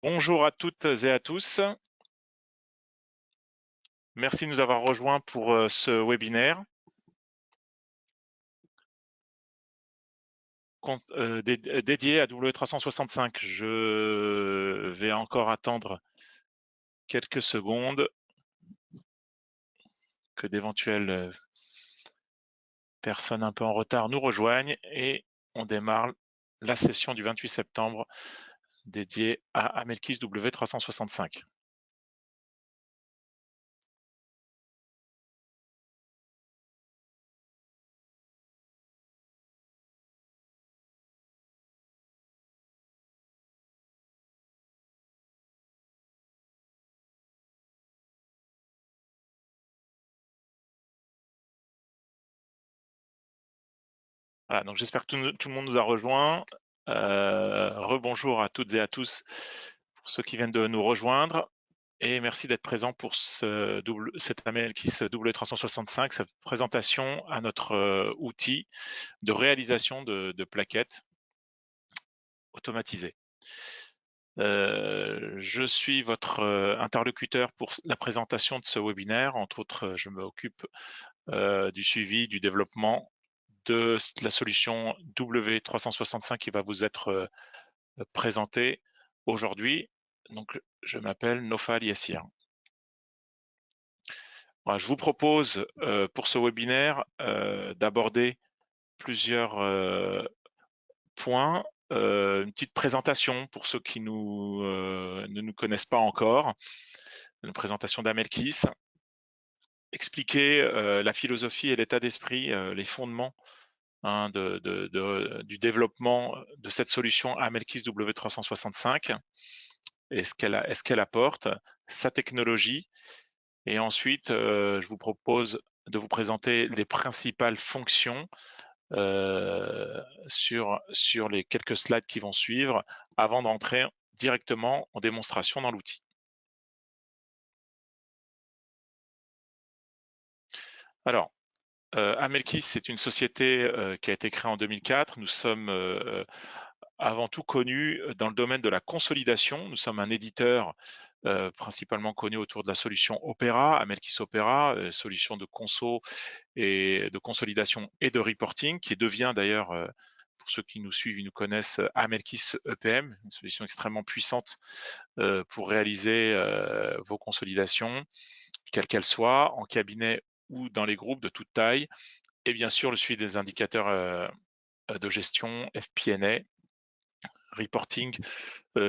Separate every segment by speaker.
Speaker 1: Bonjour à toutes et à tous. Merci de nous avoir rejoints pour ce webinaire dédié à W365. Je vais encore attendre quelques secondes que d'éventuelles personnes un peu en retard nous rejoignent et on démarre la session du 28 septembre dédiée à Amelkis W365. Voilà, donc j'espère que tout le monde nous a rejoints. Rebonjour à toutes et à tous pour ceux qui viennent de nous rejoindre. Et merci d'être présent pour cet Amelkis W365, cette présentation à notre outil de réalisation de plaquettes automatisées. Je suis votre interlocuteur pour la présentation de ce webinaire. Entre autres, je m'occupe du suivi, du développement de la solution W365 qui va vous être présentée aujourd'hui. Donc, je m'appelle Nofal Yassir. Voilà, je vous propose pour ce webinaire d'aborder plusieurs points. Une petite présentation pour ceux qui ne nous connaissent pas encore, une présentation d'Amelkis, expliquer la philosophie et l'état d'esprit, les fondements du développement de cette solution Amelkis W365 et ce qu'elle apporte, sa technologie. Et ensuite, je vous propose de vous présenter les principales fonctions sur les quelques slides qui vont suivre avant d'entrer directement en démonstration dans l'outil. Alors, Amelkis, c'est une société qui a été créée en 2004. Nous sommes avant tout connus dans le domaine de la consolidation. Nous sommes un éditeur principalement connu autour de la solution Opera, Amelkis Opera, solution de conso et de consolidation et de reporting, qui devient d'ailleurs, pour ceux qui nous suivent, ils nous connaissent, Amelkis EPM, une solution extrêmement puissante pour réaliser vos consolidations, quelles qu'elles soient, en cabinet ou dans les groupes de toute taille, et bien sûr le suivi des indicateurs de gestion, FP&A, reporting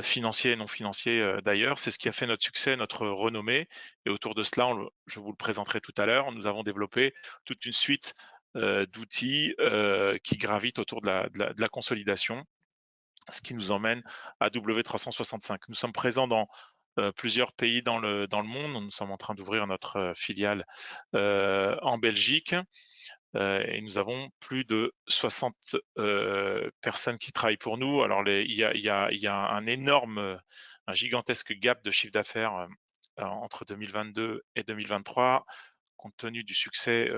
Speaker 1: financier et non financier d'ailleurs. C'est ce qui a fait notre succès, notre renommée. Et autour de cela, je vous le présenterai tout à l'heure, nous avons développé toute une suite d'outils qui gravitent autour de la consolidation, ce qui nous emmène à W365. Nous sommes présents dans plusieurs pays dans le monde. Nous sommes en train d'ouvrir notre filiale en Belgique. Et nous avons plus de 60 personnes qui travaillent pour nous. Alors, il y a un énorme, un gigantesque gap de chiffre d'affaires entre 2022 et 2023, compte tenu du succès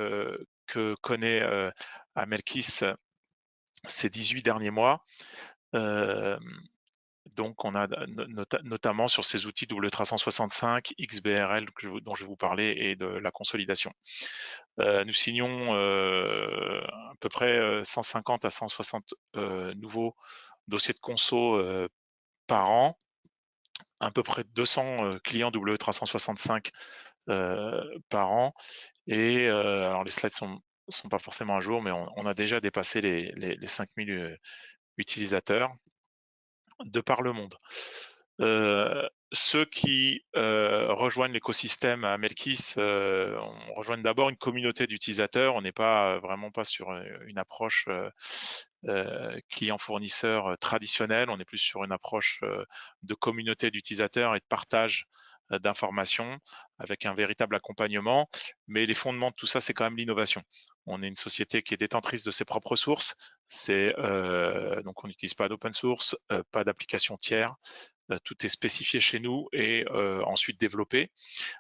Speaker 1: que connaît Amelkis ces 18 derniers mois. Donc, on a notamment sur ces outils W365, XBRL dont je vais vous parler et de la consolidation. Nous signons à peu près 150 à 160 nouveaux dossiers de conso par an, à peu près 200 clients W365 par an. Et alors les slides sont pas forcément à jour, mais on a déjà dépassé les 5000 utilisateurs de par le monde. Ceux qui rejoignent l'écosystème à Amelkis, on rejoint d'abord une communauté d'utilisateurs. On n'est pas vraiment pas sur une approche client-fournisseur traditionnelle. On est plus sur une approche de communauté d'utilisateurs et de partage d'informations avec un véritable accompagnement. Mais les fondements de tout ça, c'est quand même l'innovation. On est une société qui est détentrice de ses propres sources. Donc on n'utilise pas d'open source, pas d'application tiers. Tout est spécifié chez nous et ensuite développé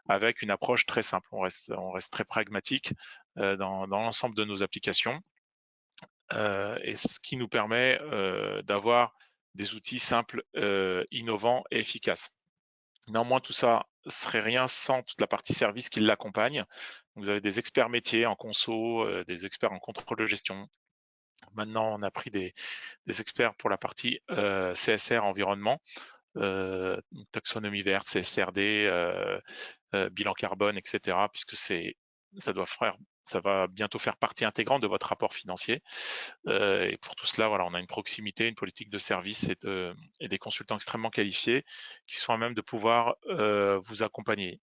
Speaker 1: avec une approche très simple. On reste très pragmatique dans l'ensemble de nos applications et ce qui nous permet d'avoir des outils simples, innovants et efficaces. Néanmoins, tout ça serait rien sans toute la partie service qui l'accompagne. Vous avez des experts métiers en conso, des experts en contrôle de gestion. Maintenant, on a pris des experts pour la partie CSR environnement, taxonomie verte, CSRD, bilan carbone, etc. Puisque ça doit faire, ça va bientôt faire partie intégrante de votre rapport financier. Et pour tout cela, voilà, on a une proximité, une politique de service et des consultants extrêmement qualifiés qui sont à même de pouvoir vous accompagner.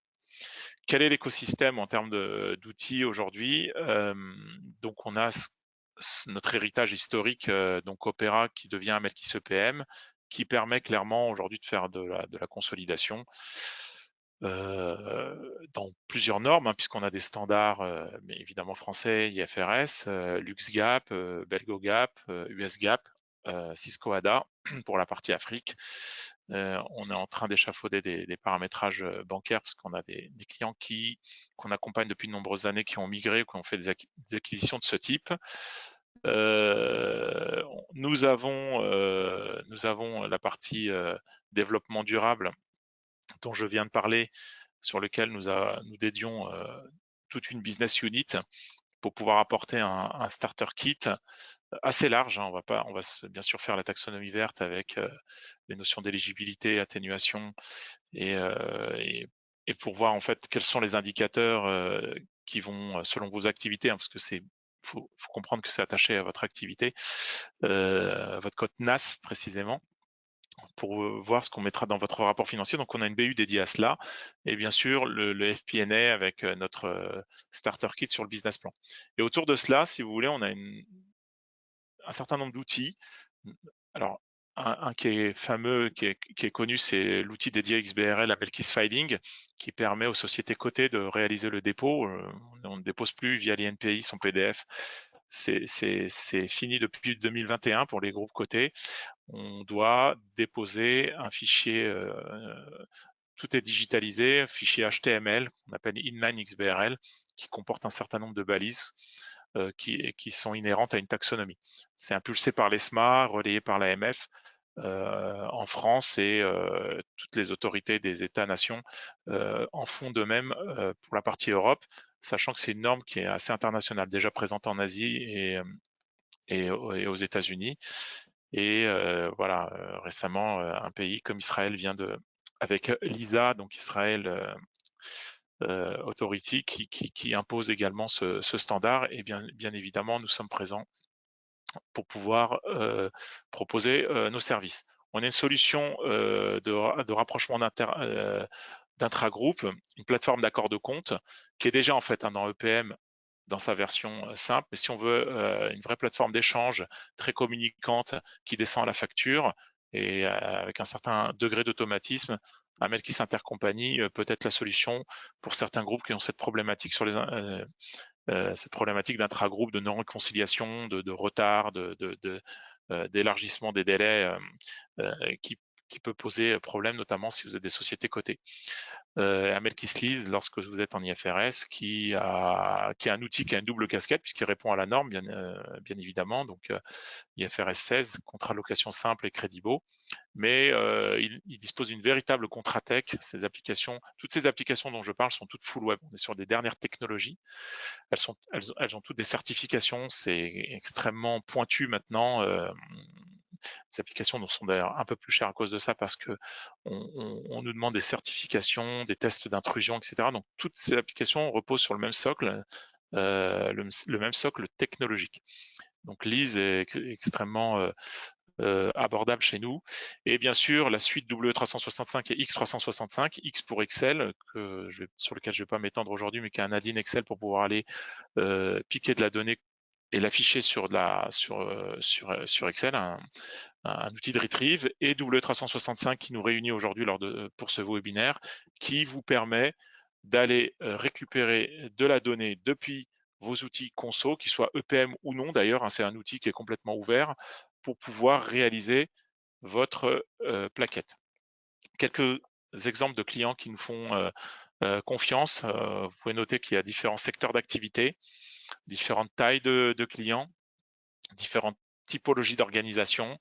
Speaker 1: Quel est l'écosystème en termes d'outils aujourd'hui? Donc, on a notre héritage historique, donc Opera, qui devient Amelkis EPM, qui permet clairement aujourd'hui de faire de la consolidation dans plusieurs normes, hein, puisqu'on a des standards, mais évidemment français, IFRS, LuxGap, BelgoGap, USGap, Cisco ADA pour la partie Afrique. On est en train d'échafauder des paramétrages bancaires parce qu'on a des clients qu'on accompagne depuis de nombreuses années qui ont migré ou qui ont fait des acquisitions de ce type. Nous avons la partie développement durable dont je viens de parler, sur lequel nous dédions toute une business unit pour pouvoir apporter un starter kit assez large, hein. On va bien sûr faire la taxonomie verte avec les notions d'éligibilité, atténuation et pour voir en fait quels sont les indicateurs qui vont selon vos activités, hein, parce que faut comprendre que c'est attaché à votre activité, votre code NAS précisément, pour voir ce qu'on mettra dans votre rapport financier. Donc, on a une BU dédiée à cela et bien sûr le FP&A avec notre starter kit sur le business plan. Et autour de cela, si vous voulez, on a un certain nombre d'outils. Alors, un qui est fameux, qui est connu, c'est l'outil dédié XBRL appelé Kiss Filing, qui permet aux sociétés cotées de réaliser le dépôt. On ne dépose plus via l'INPI son PDF. C'est fini depuis 2021 pour les groupes cotés. On doit déposer un fichier, tout est digitalisé, un fichier HTML qu'on appelle inline XBRL, qui comporte un certain nombre de balises qui sont inhérentes à une taxonomie. C'est impulsé par l'ESMA, relayé par l'AMF en France et toutes les autorités des États-nations en font de même pour la partie Europe, sachant que c'est une norme qui est assez internationale, déjà présente en Asie et aux États-Unis. Et voilà, récemment, un pays comme Israël avec l'ISA, donc Israël Authority, qui impose également ce standard. Et bien évidemment, nous sommes présents pour pouvoir proposer nos services. On a une solution de rapprochement d'intragroupe, une plateforme d'accord de compte qui est déjà en fait dans EPM dans sa version simple. Mais si on veut une vraie plateforme d'échange très communicante qui descend à la facture et avec un certain degré d'automatisme, Amelkis Intercompagnie peut être la solution pour certains groupes qui ont cette problématique cette problématique d'intragroupe, de non-réconciliation, de retard, d'élargissement des délais qui peut poser problème, notamment si vous êtes des sociétés cotées. Amelkis Lease, lorsque vous êtes en IFRS, qui est un outil qui a une double casquette, puisqu'il répond à la norme, bien évidemment, donc IFRS 16, contrat de location simple et crédit beau, mais il dispose d'une véritable Contratech. Toutes ces applications dont je parle sont toutes full web. On est sur des dernières technologies. Elles ont toutes des certifications. C'est extrêmement pointu maintenant. Ces applications sont d'ailleurs un peu plus chères à cause de ça parce que on nous demande des certifications, des tests d'intrusion, etc. Donc toutes ces applications reposent sur le même socle, le même socle technologique. Donc Lise est extrêmement abordable chez nous. Et bien sûr, la suite W365 et X365, X pour Excel, sur lequel je ne vais pas m'étendre aujourd'hui, mais qui est un add-in Excel pour pouvoir aller piquer de la donnée et l'afficher sur Excel, un outil de retrieve, et W365 qui nous réunit aujourd'hui pour ce webinaire, qui vous permet d'aller récupérer de la donnée depuis vos outils conso, qu'ils soient EPM ou non d'ailleurs, hein, c'est un outil qui est complètement ouvert pour pouvoir réaliser votre plaquette. Quelques exemples de clients qui nous font confiance. Vous pouvez noter qu'il y a différents secteurs d'activité, différentes tailles de clients, différentes typologies d'organisation.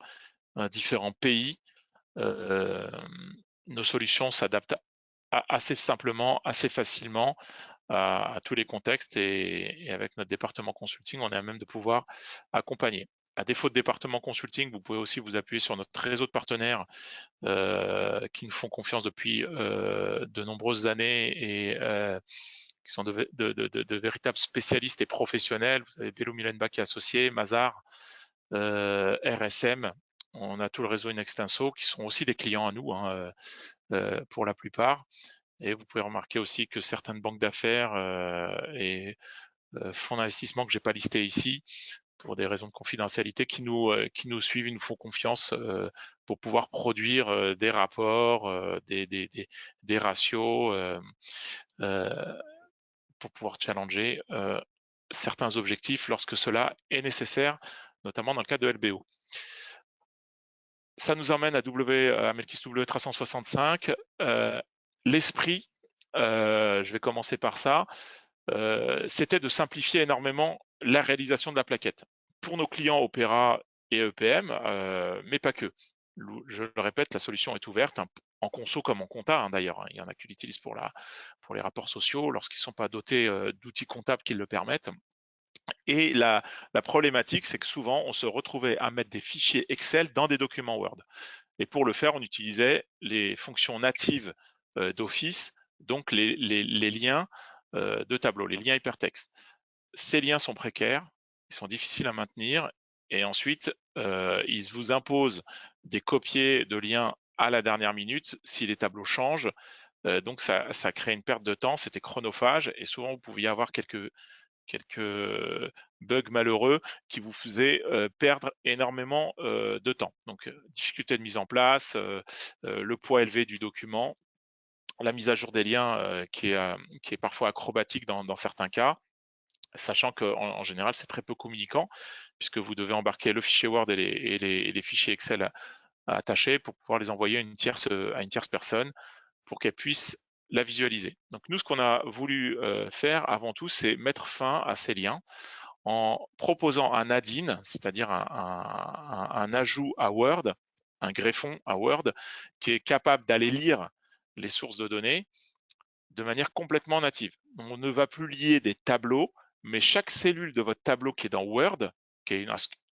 Speaker 1: différents pays. Nos solutions s'adaptent assez simplement, assez facilement à tous les contextes et avec notre département consulting, on est à même de pouvoir accompagner. À défaut de département consulting, vous pouvez aussi vous appuyer sur notre réseau de partenaires qui nous font confiance depuis de nombreuses années et qui sont de véritables spécialistes et professionnels. Vous avez Bello Milenbach qui est associé, Mazar, RSM. On a tout le réseau Inextinso qui sont aussi des clients à nous hein, pour la plupart. Et vous pouvez remarquer aussi que certaines banques d'affaires et fonds d'investissement que j'ai pas listés ici, pour des raisons de confidentialité, qui nous suivent, ils nous font confiance pour pouvoir produire des rapports, des ratios, pour pouvoir challenger certains objectifs lorsque cela est nécessaire, notamment dans le cas de LBO. Ça nous emmène à Melkis W365. L'esprit, je vais commencer par ça, c'était de simplifier énormément la réalisation de la plaquette pour nos clients Opéra et EPM, mais pas que. Je le répète, la solution est ouverte, hein, en conso comme en compta hein, d'ailleurs. Hein. Il y en a qui l'utilisent pour les rapports sociaux lorsqu'ils ne sont pas dotés d'outils comptables qui le permettent. Et la problématique, c'est que souvent, on se retrouvait à mettre des fichiers Excel dans des documents Word. Et pour le faire, on utilisait les fonctions natives d'Office, donc les liens de tableau, les liens hypertextes. Ces liens sont précaires, ils sont difficiles à maintenir, et ensuite, ils vous imposent des copiés de liens à la dernière minute si les tableaux changent. Donc ça crée une perte de temps, c'était chronophage, et souvent vous pouviez avoir quelques bugs malheureux qui vous faisaient perdre énormément de temps. Donc, difficulté de mise en place, le poids élevé du document, la mise à jour des liens qui est parfois acrobatique dans certains cas, sachant qu'en général, c'est très peu communicant, puisque vous devez embarquer le fichier Word et les fichiers Excel attachés pour pouvoir les envoyer à une tierce personne pour qu'elle puisse la visualiser. Donc nous, ce qu'on a voulu faire avant tout, c'est mettre fin à ces liens en proposant un add-in, c'est-à-dire un ajout à Word, un greffon à Word, qui est capable d'aller lire les sources de données de manière complètement native. On ne va plus lier des tableaux, mais chaque cellule de votre tableau qui est dans Word, qui est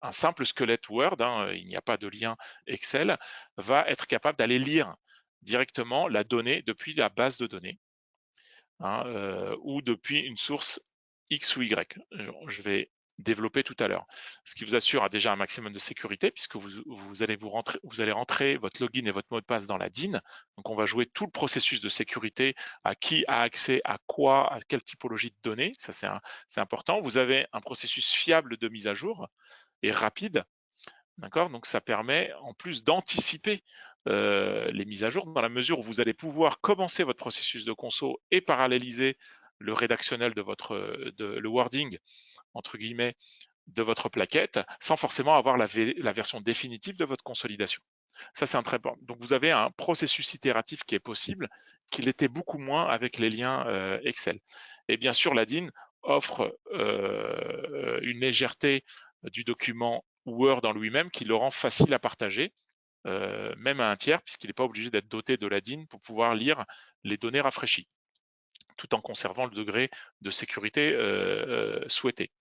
Speaker 1: un simple squelette Word, hein, il n'y a pas de lien Excel, va être capable d'aller lire directement la donnée depuis la base de données hein, ou depuis une source X ou Y. Je vais développer tout à l'heure. Ce qui vous assure déjà un maximum de sécurité puisque vous allez rentrer votre login et votre mot de passe dans la DIN. Donc on va jouer tout le processus de sécurité, à qui a accès à quoi, à quelle typologie de données. Ça c'est important. Vous avez un processus fiable de mise à jour et rapide. D'accord. Donc ça permet en plus d'anticiper les mises à jour dans la mesure où vous allez pouvoir commencer votre processus de conso et paralléliser le rédactionnel le wording entre guillemets de votre plaquette sans forcément avoir la version définitive de votre consolidation. Ça, c'est un très bon. Donc, vous avez un processus itératif qui est possible, qui l'était beaucoup moins avec les liens Excel. Et bien sûr, la DIN offre une légèreté du document Word en lui-même qui le rend facile à partager, même à un tiers, puisqu'il n'est pas obligé d'être doté de la DIN pour pouvoir lire les données rafraîchies, tout en conservant le degré de sécurité souhaité.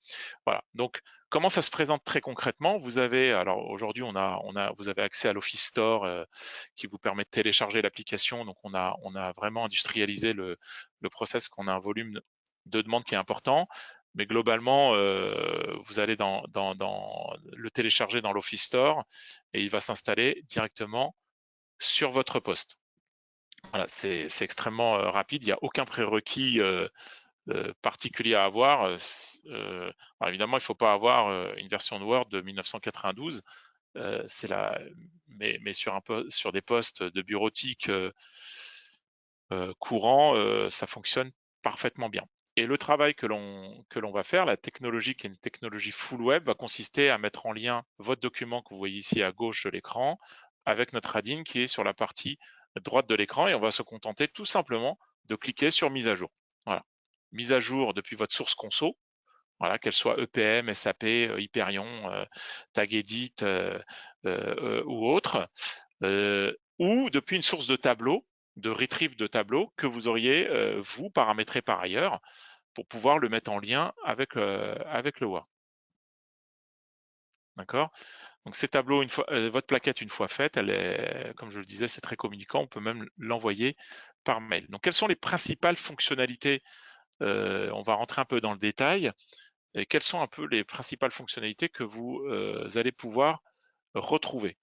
Speaker 1: Voilà. Donc, comment ça se présente très concrètement? Vous avez, alors aujourd'hui, vous avez accès à l'Office Store qui vous permet de télécharger l'application. Donc, on a vraiment industrialisé le process, qu'on a un volume de demande qui est important. Mais globalement, vous allez le télécharger dans l'Office Store et il va s'installer directement sur votre poste. Voilà, c'est extrêmement rapide. Il n'y a aucun prérequis particulier à avoir. Évidemment, il ne faut pas avoir une version de Word de 1992, mais sur des postes de bureautique courants, ça fonctionne parfaitement bien. Et le travail que l'on va faire, la technologie qui est une technologie full web, va consister à mettre en lien votre document que vous voyez ici à gauche de l'écran avec notre add-in qui est sur la partie droite de l'écran et on va se contenter tout simplement de cliquer sur mise à jour. Voilà. Mise à jour depuis votre source conso, voilà, qu'elle soit EPM, SAP, Hyperion, TagEdit, ou autre, ou depuis une source de tableau, de retrieve de tableau que vous auriez, vous, paramétré par ailleurs pour pouvoir le mettre en lien avec le Word. D'accord? Donc ces tableaux, votre plaquette, une fois faite, elle est, comme je le disais, c'est très communicant, on peut même l'envoyer par mail. Donc quelles sont les principales fonctionnalités? On va rentrer un peu dans le détail. Et quelles sont un peu les principales fonctionnalités que vous allez pouvoir retrouver?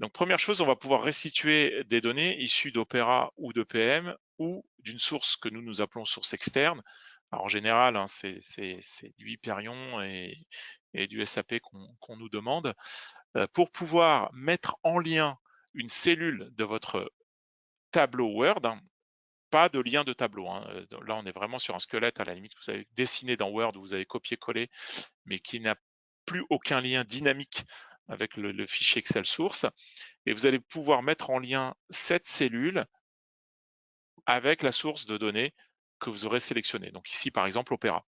Speaker 1: Donc première chose, on va pouvoir restituer des données issues d'Opera ou de PM ou d'une source que nous appelons source externe. Alors, en général, hein, c'est du Hyperion et du SAP qu'on nous demande pour pouvoir mettre en lien une cellule de votre tableau Word, hein. Pas de lien de tableau, hein. Là, on est vraiment sur un squelette à la limite que vous avez dessiné dans Word, vous avez copié-collé, mais qui n'a plus aucun lien dynamique avec le fichier Excel source. Et vous allez pouvoir mettre en lien cette cellule avec la source de données que vous aurez sélectionnée. Donc ici, par exemple, Opera.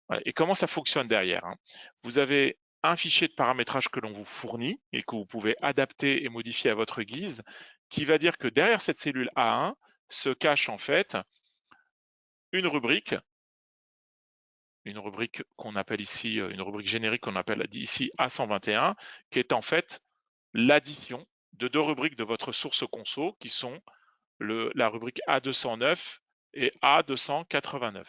Speaker 1: Voilà. Et comment ça fonctionne derrière, hein? Vous avez un fichier de paramétrage que l'on vous fournit et que vous pouvez adapter et modifier à votre guise, qui va dire que derrière cette cellule A1 se cache en fait une rubrique qu'on appelle ici, une rubrique générique qu'on appelle ici A121, qui est en fait l'addition de deux rubriques de votre source conso qui sont la rubrique A209 et A289.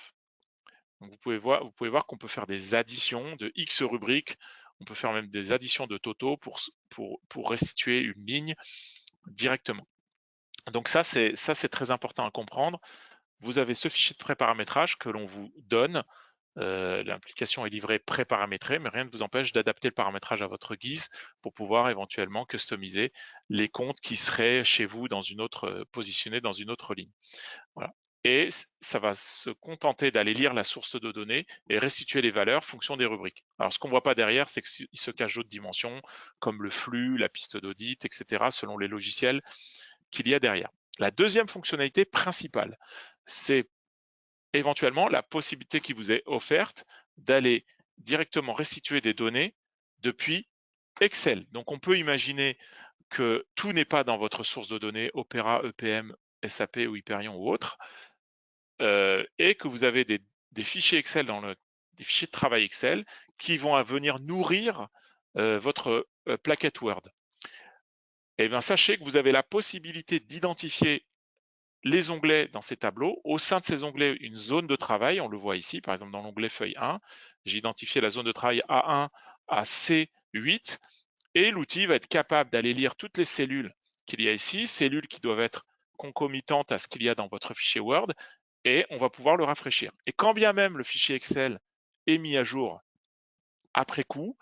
Speaker 1: Donc vous pouvez voir qu'on peut faire des additions de X rubriques, on peut faire même des additions de totaux pour restituer une ligne directement. Donc ça, c'est très important à comprendre. Vous avez ce fichier de pré-paramétrage que l'on vous donne. L'application est livrée pré-paramétrée, mais rien ne vous empêche d'adapter le paramétrage à votre guise pour pouvoir éventuellement customiser les comptes qui seraient chez vous positionnés dans une autre ligne. Voilà. Et ça va se contenter d'aller lire la source de données et restituer les valeurs fonction des rubriques. Alors, ce qu'on ne voit pas derrière, c'est qu'il se cache d'autres dimensions, comme le flux, la piste d'audit, etc., selon les logiciels qu'il y a derrière. La deuxième fonctionnalité principale, c'est éventuellement la possibilité qui vous est offerte d'aller directement restituer des données depuis Excel. Donc, on peut imaginer que tout n'est pas dans votre source de données Opera, EPM, SAP ou Hyperion ou autre, et que vous avez des fichiers Excel des fichiers de travail Excel qui vont venir nourrir votre plaquette Word. Et bien, sachez que vous avez la possibilité d'identifier les onglets dans ces tableaux. Au sein de ces onglets, une zone de travail, on le voit ici, par exemple dans l'onglet feuille 1, j'ai identifié la zone de travail A1 à C8, et l'outil va être capable d'aller lire toutes les cellules qu'il y a ici, cellules qui doivent être concomitantes à ce qu'il y a dans votre fichier Word, et on va pouvoir le rafraîchir. Et quand bien même le fichier Excel est mis à jour après coup,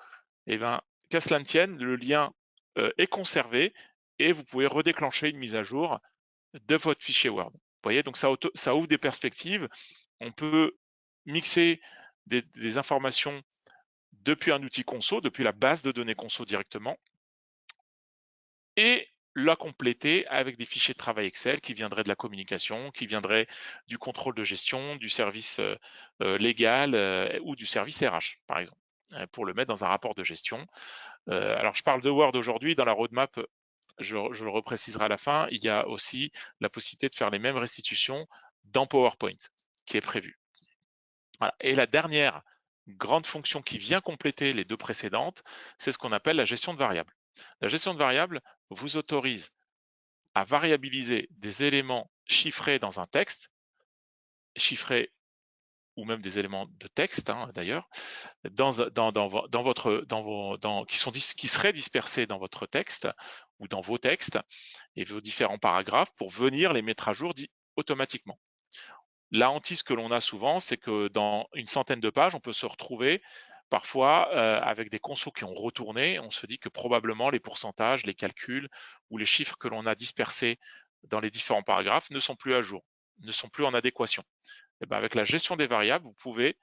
Speaker 1: eh ben, qu'à cela ne tienne, le lien est conservé et vous pouvez redéclencher une mise à jour de votre fichier Word. Vous voyez, donc ça ouvre des perspectives. On peut mixer des informations depuis un outil conso, depuis la base de données conso directement, et la compléter avec des fichiers de travail Excel qui viendraient de la communication, qui viendraient du contrôle de gestion, du service légal ou du service RH, par exemple, pour le mettre dans un rapport de gestion. Alors, je parle de Word aujourd'hui. Dans la roadmap, je le repréciserai à la fin, il y a aussi la possibilité de faire les mêmes restitutions dans PowerPoint, qui est prévu. Voilà. Et la dernière grande fonction qui vient compléter les deux précédentes, c'est ce qu'on appelle la gestion de variables. La gestion de variables vous autorise à variabiliser des éléments chiffrés dans un texte, chiffrés ou même des éléments de texte d'ailleurs, qui seraient dispersés dans votre texte ou dans vos textes et vos différents paragraphes pour venir les mettre à jour automatiquement. La hantise que l'on a souvent, c'est que dans une centaine de pages, on peut se retrouver parfois avec des consos qui ont retourné. On se dit que probablement les pourcentages, les calculs ou les chiffres que l'on a dispersés dans les différents paragraphes ne sont plus à jour, ne sont plus en adéquation. Et bien, avec la gestion des variables, vous pouvez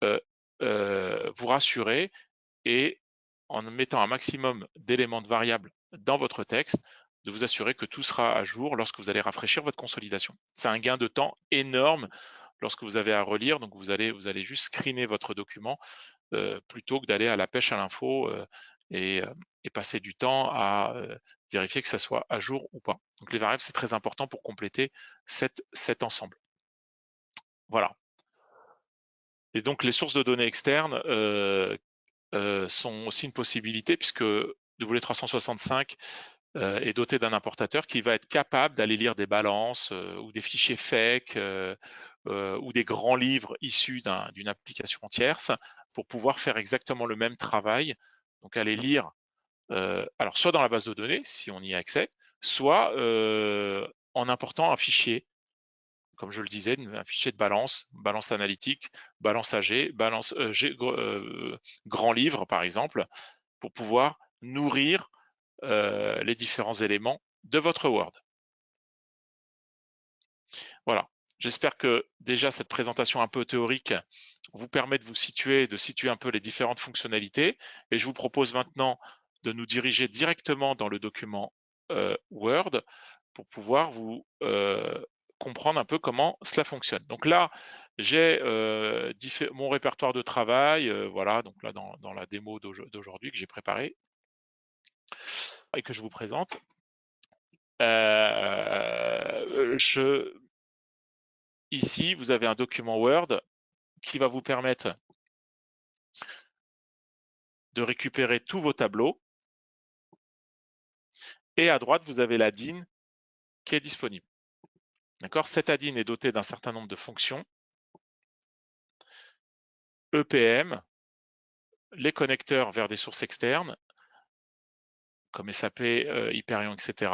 Speaker 1: vous rassurer et en mettant un maximum d'éléments de variables dans votre texte, de vous assurer que tout sera à jour lorsque vous allez rafraîchir votre consolidation. C'est un gain de temps énorme lorsque vous avez à relire, donc vous allez juste screener votre document plutôt que d'aller à la pêche à l'info et et passer du temps à vérifier que ça soit à jour ou pas. Donc les variables, c'est très important pour compléter cet ensemble. Voilà. Et donc les sources de données externes sont aussi une possibilité puisque W365 est doté d'un importateur qui va être capable d'aller lire des balances ou des fichiers fake ou des grands livres issus d'une application tierce pour pouvoir faire exactement le même travail. Donc aller lire, alors soit dans la base de données, si on y a accès, soit en important un fichier, comme je le disais, un fichier de balance, balance analytique, balance AG, balance grand livre par exemple, pour pouvoir nourrir les différents éléments de votre Word. Voilà. J'espère que déjà cette présentation un peu théorique vous permet de situer un peu les différentes fonctionnalités. Et je vous propose maintenant de nous diriger directement dans le document Word pour pouvoir vous comprendre un peu comment cela fonctionne. Donc là, j'ai mon répertoire de travail, voilà, donc là dans la démo d'aujourd'hui que j'ai préparée et que je vous présente. Ici, vous avez un document Word qui va vous permettre de récupérer tous vos tableaux. Et à droite, vous avez l'ADIN qui est disponible. D'accord ? Cette ADIN est dotée d'un certain nombre de fonctions. EPM, les connecteurs vers des sources externes, comme SAP, Hyperion, etc.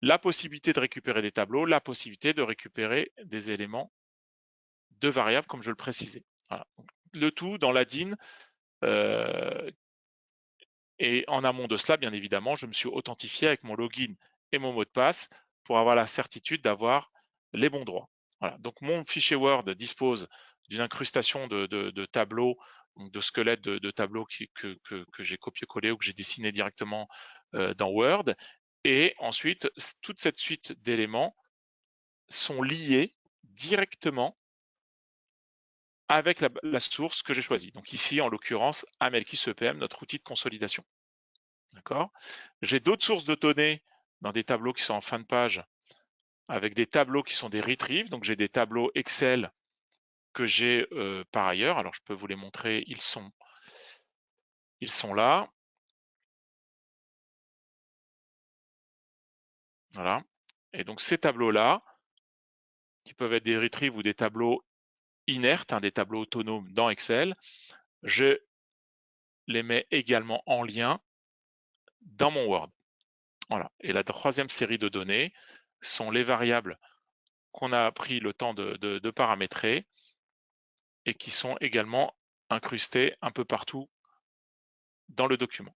Speaker 1: La possibilité de récupérer des tableaux, la possibilité de récupérer des éléments de variables, comme je le précisais. Voilà. Le tout dans l'ADIN. Et en amont de cela, bien évidemment, je me suis authentifié avec mon login et mon mot de passe pour avoir la certitude d'avoir les bons droits. Voilà. Donc mon fichier Word dispose d'une incrustation de tableaux, donc de squelettes de tableaux que j'ai copié-collé ou que j'ai dessiné directement dans Word. Et ensuite, toute cette suite d'éléments sont liés directement avec la source que j'ai choisie. Donc ici, en l'occurrence, Amelkis EPM, notre outil de consolidation. D'accord ? J'ai d'autres sources de données dans des tableaux qui sont en fin de page, avec des tableaux qui sont des retrieves. Donc j'ai des tableaux Excel que j'ai par ailleurs. Alors je peux vous les montrer, ils sont là. Voilà. Et donc ces tableaux-là, qui peuvent être des retrieves ou des tableaux inertes, des tableaux autonomes dans Excel, je les mets également en lien dans mon Word. Voilà. Et la troisième série de données sont les variables qu'on a pris le temps de paramétrer et qui sont également incrustées un peu partout dans le document.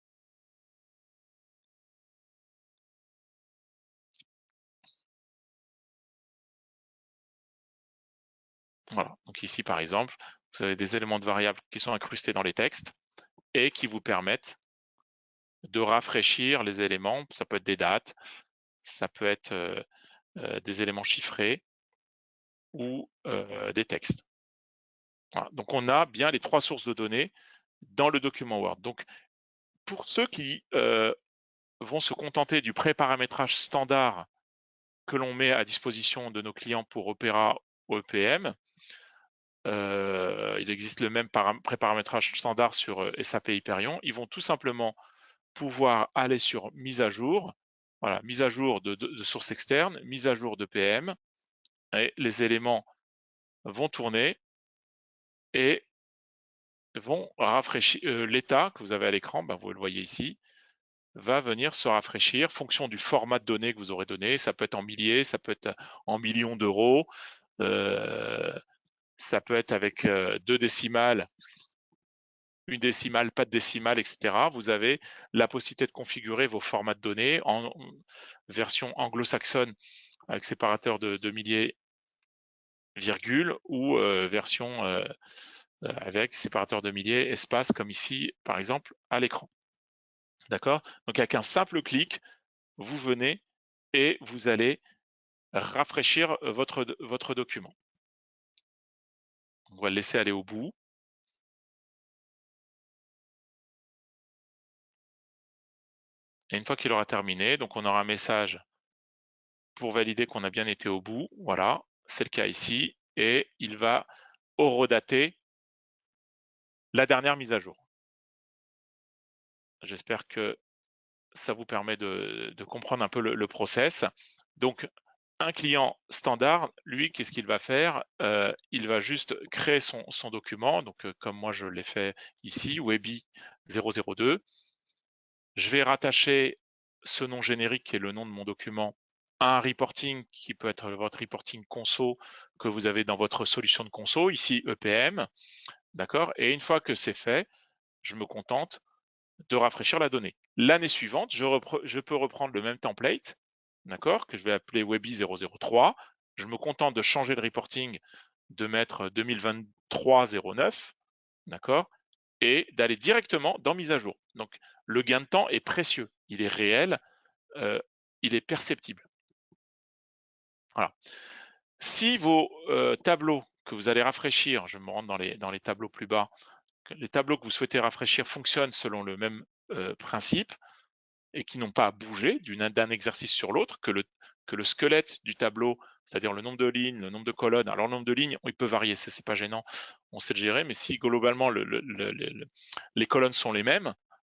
Speaker 1: Voilà. Donc ici, par exemple, vous avez des éléments de variables qui sont incrustés dans les textes et qui vous permettent de rafraîchir les éléments. Ça peut être des dates, ça peut être des éléments chiffrés ou des textes. Voilà. Donc on a bien les trois sources de données dans le document Word. Donc pour ceux qui vont se contenter du pré-paramétrage standard que l'on met à disposition de nos clients pour Opera ou EPM, il existe le même pré-paramétrage standard sur SAP Hyperion. Ils vont tout simplement pouvoir aller sur mise à jour, voilà, mise à jour de sources externes, mise à jour de PM, et les éléments vont tourner et vont rafraîchir. L'état que vous avez à l'écran, vous le voyez ici, va venir se rafraîchir fonction du format de données que vous aurez donné. Ça peut être en milliers, ça peut être en millions d'euros, ça peut être avec deux décimales, une décimale, pas de décimale, etc. Vous avez la possibilité de configurer vos formats de données en version anglo-saxonne avec séparateur de milliers, virgule, ou version avec séparateur de milliers, espace, comme ici, par exemple, à l'écran. D'accord ? Donc avec un simple clic, vous venez et vous allez rafraîchir votre document. On va le laisser aller au bout. Et une fois qu'il aura terminé, donc on aura un message pour valider qu'on a bien été au bout. Voilà, c'est le cas ici. Et il va horodater la dernière mise à jour. J'espère que ça vous permet de comprendre un peu le process. Donc, un client standard, lui, qu'est-ce qu'il va faire? Il va juste créer son document, donc comme moi je l'ai fait ici, Webi 002. Je vais rattacher ce nom générique qui est le nom de mon document à un reporting qui peut être votre reporting conso que vous avez dans votre solution de conso, ici EPM, d'accord? Et une fois que c'est fait, je me contente de rafraîchir la donnée. L'année suivante, je peux reprendre le même template, d'accord, que je vais appeler Webi 003. Je me contente de changer le reporting, de mettre 2023-09, d'accord, et d'aller directement dans mise à jour. Donc, le gain de temps est précieux, il est réel, il est perceptible. Voilà. Si vos tableaux que vous allez rafraîchir, je me rends dans les tableaux plus bas, les tableaux que vous souhaitez rafraîchir fonctionnent selon le même principe, et qui n'ont pas à bouger d'un exercice sur l'autre, que le squelette du tableau, c'est-à-dire le nombre de lignes, le nombre de colonnes. Alors, le nombre de lignes, il peut varier, ça, c'est pas gênant, on sait le gérer, mais si globalement les colonnes sont les mêmes,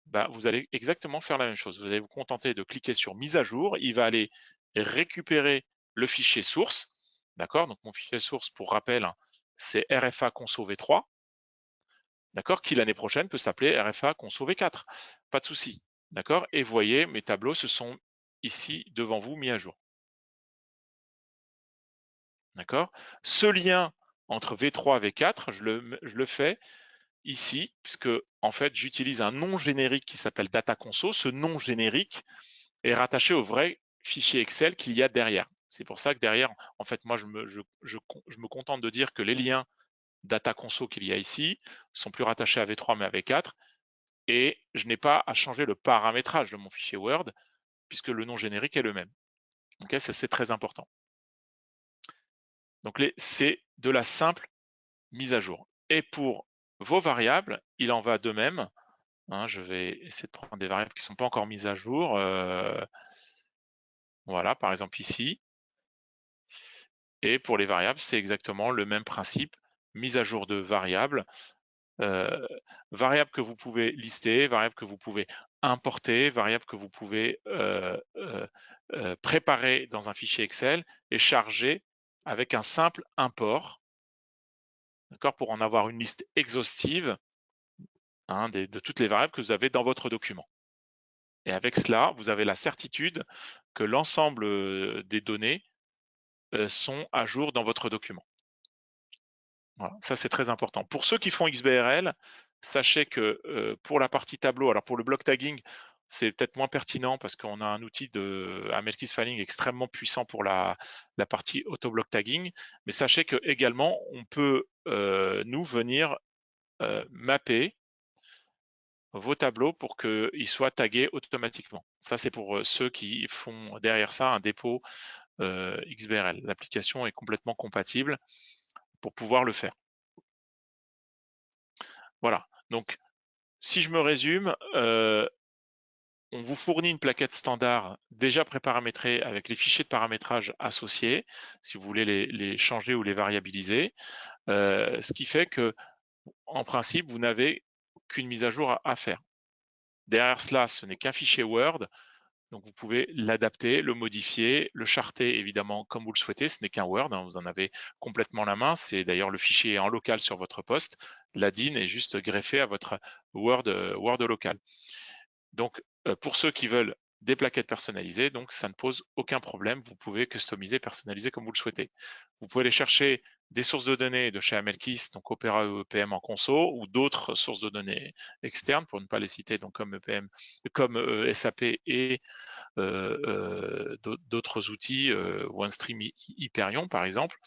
Speaker 1: bah, vous allez exactement faire la même chose. Vous allez vous contenter de cliquer sur mise à jour, il va aller récupérer le fichier source, d'accord? Donc, mon fichier source, pour rappel, hein, c'est RFA conso V3, d'accord, qui l'année prochaine peut s'appeler RFA conso V4, pas de souci, d'accord. Et voyez, mes tableaux se sont ici devant vous mis à jour, d'accord. Ce lien entre V3 et V4, je le fais ici, puisque en fait j'utilise un nom générique qui s'appelle data conso. Ce nom générique est rattaché au vrai fichier Excel qu'il y a derrière. C'est pour ça que derrière, en fait, moi je me contente de dire que les liens data conso qu'il y a ici sont plus rattachés à V3 mais à V4, et je n'ai pas à changer le paramétrage de mon fichier Word puisque le nom générique est le même. Okay, ça, c'est très important. Donc, c'est de la simple mise à jour. Et pour vos variables, il en va de même. Hein, je vais essayer de prendre des variables qui ne sont pas encore mises à jour. Voilà, par exemple ici. Et pour les variables, c'est exactement le même principe. Mise à jour de variables. Variables que vous pouvez lister, variables que vous pouvez importer, variables que vous pouvez préparer dans un fichier Excel et charger avec un simple import, d'accord, pour en avoir une liste exhaustive, hein, de toutes les variables que vous avez dans votre document. Et avec cela, vous avez la certitude que l'ensemble des données sont à jour dans votre document. Voilà, ça c'est très important. Pour ceux qui font XBRL, sachez que pour la partie tableau, alors pour le block tagging, c'est peut-être moins pertinent parce qu'on a un outil de Amelkis Filing extrêmement puissant pour la partie auto-block tagging, mais sachez que également on peut nous venir mapper vos tableaux pour qu'ils soient tagués automatiquement. Ça c'est pour ceux qui font derrière ça un dépôt XBRL. L'application est complètement compatible pour pouvoir le faire. Voilà, donc si je me résume, on vous fournit une plaquette standard déjà préparamétrée avec les fichiers de paramétrage associés, si vous voulez les changer ou les variabiliser, ce qui fait que, en principe, vous n'avez qu'une mise à jour à faire. Derrière cela, ce n'est qu'un fichier Word, donc vous pouvez l'adapter, le modifier, le charter évidemment comme vous le souhaitez. Ce n'est qu'un Word, hein, vous en avez complètement la main. C'est d'ailleurs le fichier en local sur votre poste. L'ADIN est juste greffé à votre Word local. Donc, pour ceux qui veulent des plaquettes personnalisées, donc ça ne pose aucun problème. Vous pouvez customiser, personnaliser comme vous le souhaitez. Vous pouvez aller chercher des sources de données de chez Amelkis, donc Opera ou EPM en conso, ou d'autres sources de données externes, pour ne pas les citer, donc comme EPM, comme SAP et d'autres outils, OneStream, Hyperion par exemple.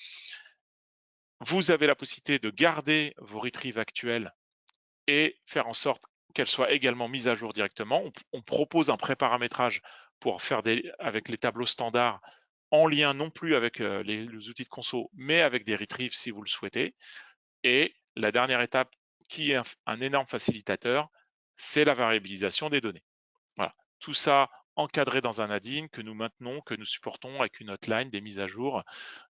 Speaker 1: Vous avez la possibilité de garder vos retrieves actuelles et faire en sorte qu'elles soient également mises à jour directement. On propose un pré-paramétrage pour faire avec les tableaux standards en lien non plus avec les outils de conso, mais avec des retrieves si vous le souhaitez. Et la dernière étape, qui est un énorme facilitateur, c'est la variabilisation des données. Voilà. Tout ça encadré dans un Nadine que nous maintenons, que nous supportons avec une hotline, des mises à jour.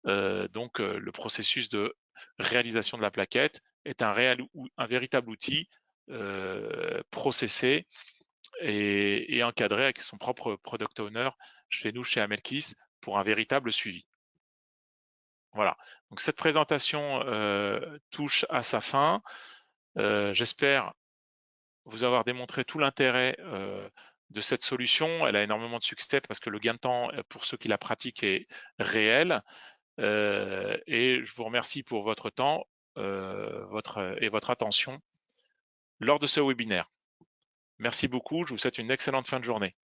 Speaker 1: Le processus de réalisation de la plaquette est un véritable outil processé et encadré avec son propre product owner chez nous, chez Amelkis, pour un véritable suivi. Voilà, donc cette présentation touche à sa fin. J'espère vous avoir démontré tout l'intérêt de cette solution. Elle a énormément de succès parce que le gain de temps pour ceux qui la pratiquent est réel. Et je vous remercie pour votre temps et votre attention lors de ce webinaire. Merci beaucoup, je vous souhaite une excellente fin de journée.